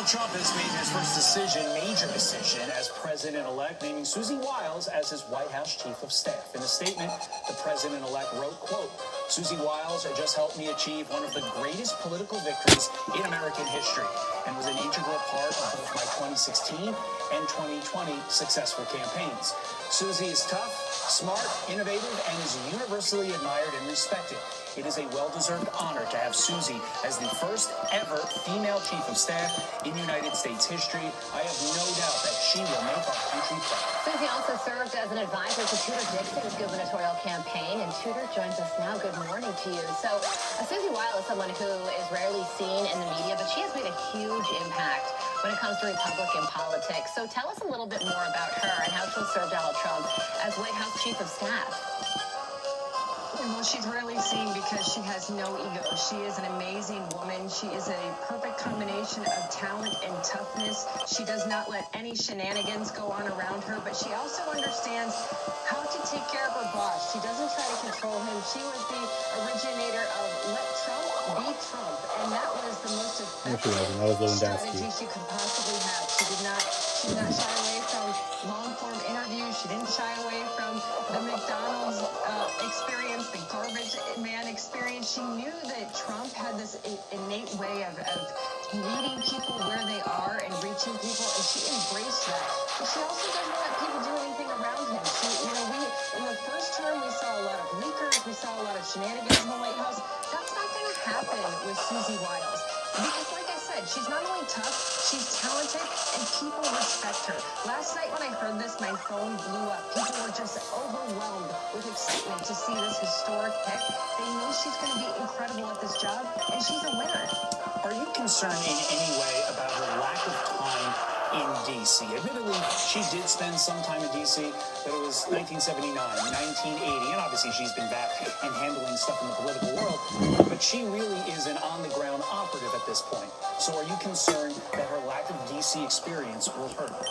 Donald Trump has made his first decision, major decision, as president-elect, naming Susie Wiles as his White House chief of staff. In a statement, the president-elect wrote, quote, Susie Wiles just helped me achieve one of the greatest political victories in American history and was an integral part of both my 2016 and 2020 successful campaigns. Susie is tough, smart, innovative, and is universally admired and respected. It is a well-deserved honor to have Susie as the first ever female chief of staff in United States history. I have no doubt that she will make our country proud. Susie also served as an advisor to Tudor Dixon's gubernatorial campaign, and Tudor joins us now. Good morning to you. So, Susie Wiles is someone who is rarely seen in the media, but she has made a huge impact when it comes to Republican politics. So tell us a little bit more about her and how she'll serve Donald Trump as White House chief of staff. Well, she's rarely seen because she has no ego. She is an amazing woman. She is a perfect combination of talent and toughness. She does not let any shenanigans go on around her, but she also understands how to take care of her boss. She doesn't try to control him. She was the originator of let Trump be Trump, and that was the most effective strategy she could possibly have. She did not shy away from long-form interviews. She didn't shy away from the McDonald's experience, the garbage man experience. She knew that Trump had this innate way of meeting people where they are and reaching people, and she embraced that. But she also doesn't let people do anything around him. In the first term, we saw a lot of leakers, we saw a lot of shenanigans in the White House. That's not going to happen with Susie Wiles. Because like I said, she's not only tough, she's talented, and people respect her. Last night when I heard this, my phone blew up. People were just overwhelmed with excitement to see this historic pick. They know she's going to be incredible at this job, and she's a winner. Are you concerned in any way about her lack of time in D.C.? Admittedly, she did spend some time in D.C., but it was 1979, 1980, and obviously she's been back and handling stuff in the political world, but she really is an on-the-ground operative at this point. So are you concerned that her lack of D.C. experience will hurt her?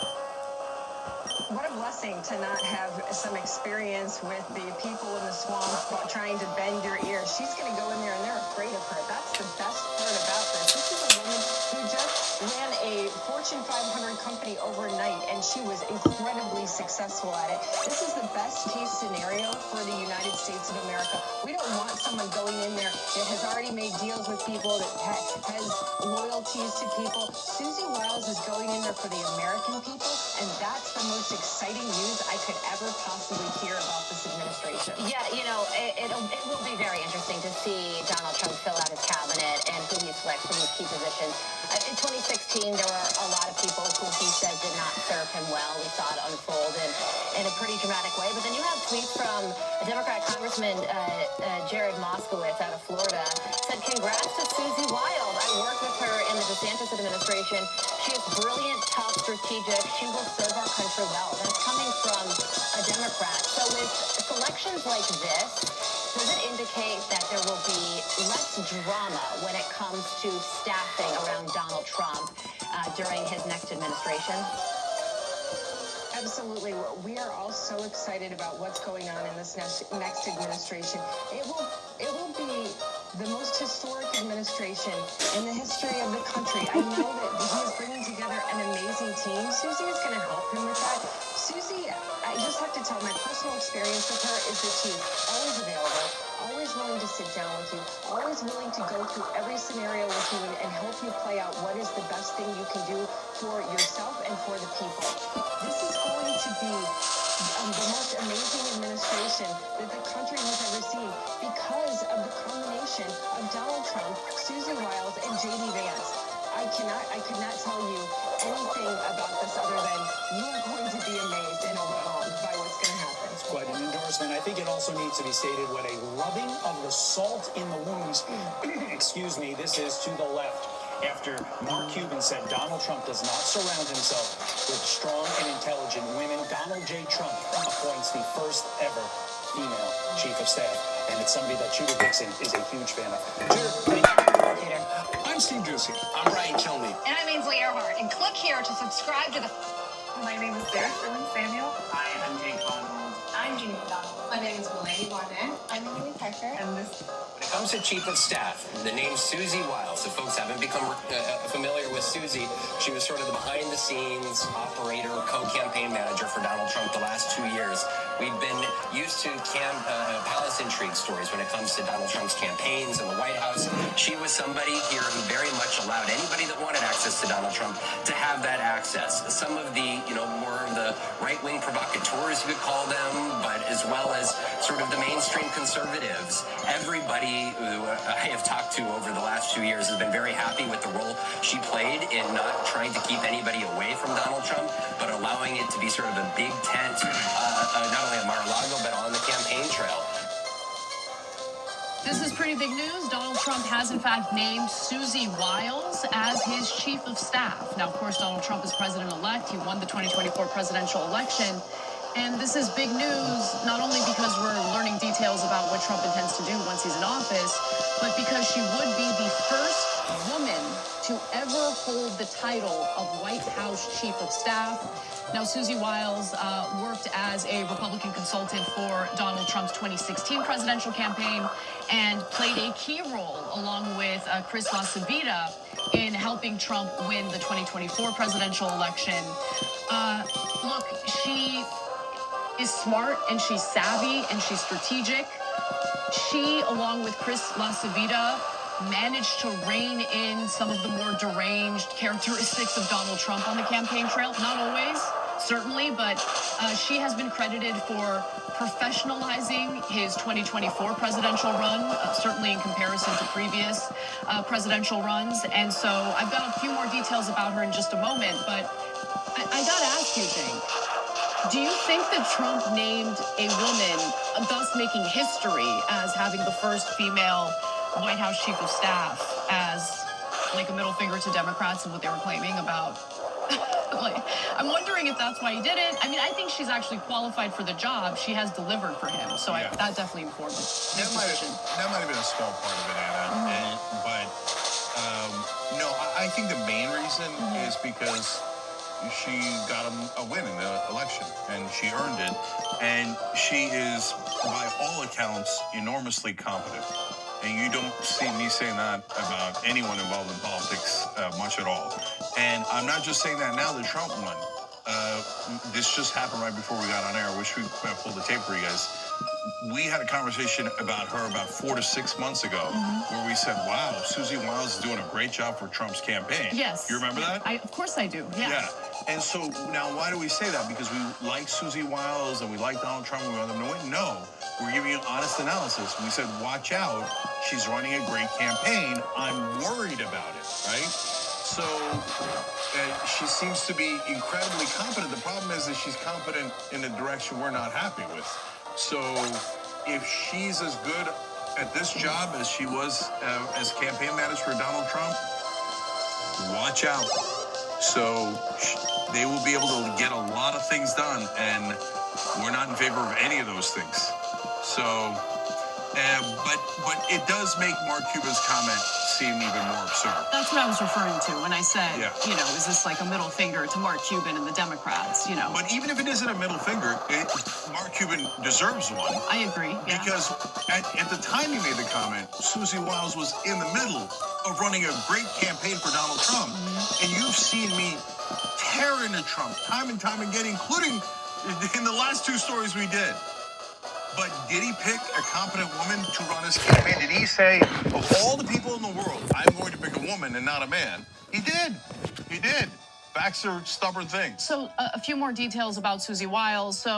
What a blessing to not have some experience with the people in the swamp trying to bend your ear. She's going to go in there and they're afraid of her. That's the best part about this. This is a woman who just ran a Fortune 500 company overnight, and she was incredibly successful at it. This is the best case scenario for the United States of America. We don't want someone going in there that has already made deals with people, that has loyalties to people. Susie Wiles is going in there for the American people, and that's the most exciting news I could ever possibly hear about this administration. Yeah, you know, it will be very interesting to see Donald Trump fill out his cabinet and who he selects for these key positions. In 2016, there were a lot of people who he said did not serve him well. We saw it unfold in a pretty dramatic way. But then you have tweets from a Democrat Congressman, Jared Moskowitz out of Florida, said, congrats to Susie Wiles. I worked with her in the DeSantis administration. She is brilliant, tough, strategic. She will serve our country well. That's coming from a Democrat. So with selections like this, does it indicate that there will be less drama when it comes to staffing around Donald Trump during his next administration? Absolutely. We are all so excited about what's going on in this next administration. It will be the most historic administration in the history of the country. I know that he is bringing together an amazing team. Susie is going to help him with that. Susie, I just have to tell, my personal experience with her is that she's always available, always willing to sit down with you, always willing to go through every scenario with you and help you play out what is the best thing you can do for yourself and for the people. This is going to be the most amazing administration that the country has ever seen because of the combination of Donald Trump, Susie Wiles, and J.D. Vance. I could not tell you anything about this other than you are going to be amazed and overwhelmed by what's going to happen. It's quite an endorsement. I think it also needs to be stated what a rubbing of the salt in the wounds, excuse me, this is to the left. After Mark Cuban said Donald Trump does not surround himself with strong and intelligent women, Donald J. Trump appoints the first ever female chief of staff. And it's somebody that Tudor Dixon is a huge fan of. Tudor, thank you. I'm Steve Ducey. I'm Brian Kilmeade. And I'm Ainsley Earhart. And click here to subscribe to the... My name is Sarah Samuel. Hi, I'm Jake Bonald. I'm Jeannie McDonald. My name is Melanie Barnett. I'm Amy Parker. And this... When it comes to chief of staff, the name Susie Wiles, if folks haven't become familiar with with Susie. She was sort of the behind-the-scenes operator, co-campaign manager for Donald Trump the last 2 years. We've been used to palace intrigue stories when it comes to Donald Trump's campaigns in the White House. She was somebody here who very much allowed anybody that wanted access to Donald Trump to have that access. Some of the, more of the right-wing provocateurs, you could call them, but as well as sort of the mainstream conservatives. Everybody who I have talked to over the last 2 years has been very happy with the role she played in not trying to keep anybody away from Donald Trump, but allowing it to be sort of a big tent, not only at Mar-a-Lago, but on the campaign trail. This is pretty big news. Donald Trump has, in fact, named Susie Wiles as his chief of staff. Now, of course, Donald Trump is president-elect. He won the 2024 presidential election. And this is big news, not only because we're learning details about what Trump intends to do once he's in office, but because she would be the first woman to ever hold the title of White House Chief of Staff. Now, Susie Wiles worked as a Republican consultant for Donald Trump's 2016 presidential campaign and played a key role, along with Chris LaCivita, in helping Trump win the 2024 presidential election. Look, she is smart and she's savvy and she's strategic. She, along with Chris LaCivita, managed to rein in some of the more deranged characteristics of Donald Trump on the campaign trail. Not always, certainly, but she has been credited for professionalizing his 2024 presidential run, certainly in comparison to previous presidential runs. And so I've got a few more details about her in just a moment, but I gotta ask you, Jane. Do you think that Trump named a woman, thus making history as having the first female White House Chief of Staff, as like a middle finger to Democrats and what they were claiming about? I'm wondering if that's why he did it. I mean, I think she's actually qualified for the job. She has delivered for him, so that definitely informed his decision. That might have been a small part of it, Anna. But no, I think the main reason is because she got a win in the election, and she earned it. And she is, by all accounts, enormously competent. And you don't see me saying that about anyone involved in politics much at all. And I'm not just saying that now that Trump won. This just happened right before we got on air. I wish we pulled the tape for you guys. We had a conversation about her about 4 to 6 months ago, where we said, wow, Susie Wiles is doing a great job for Trump's campaign. Yes. You remember that? Of course I do, yeah. And so now why do we say that? Because we like Susie Wiles and we like Donald Trump and we want them to win? No. We're giving you honest analysis. We said, watch out. She's running a great campaign. I'm worried about it, right? So she seems to be incredibly competent. The problem is that she's competent in a direction we're not happy with. So if she's as good at this job as she was as campaign manager for Donald Trump, watch out. So they will be able to get a lot of things done, and we're not in favor of any of those things. So, but it does make Mark Cuban's comment seem even more absurd. That's what I was referring to when I said, is this like a middle finger to Mark Cuban and the Democrats, But even if it isn't a middle finger, Mark Cuban deserves one. I agree, yeah. Because at the time he made the comment, Susie Wiles was in the middle of running a great campaign for Donald Trump. And you've seen me tear into Trump time and time again, including in the last 2 stories we did. But did he pick a competent woman to run his campaign? Did he say, of all the people in the world, I'm going to pick a woman and not a man? He did. He did. Facts are stubborn things. So a few more details about Susie Wiles. So